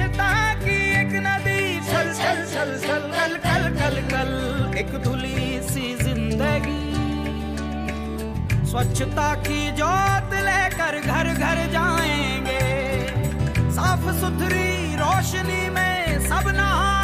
स्वच्छता की एक नदी चल चल चल चल कल कल कल कल एक धुली सी जिंदगी। स्वच्छता की जोत लेकर घर घर जाएंगे, साफ सुथरी रोशनी में सब नहा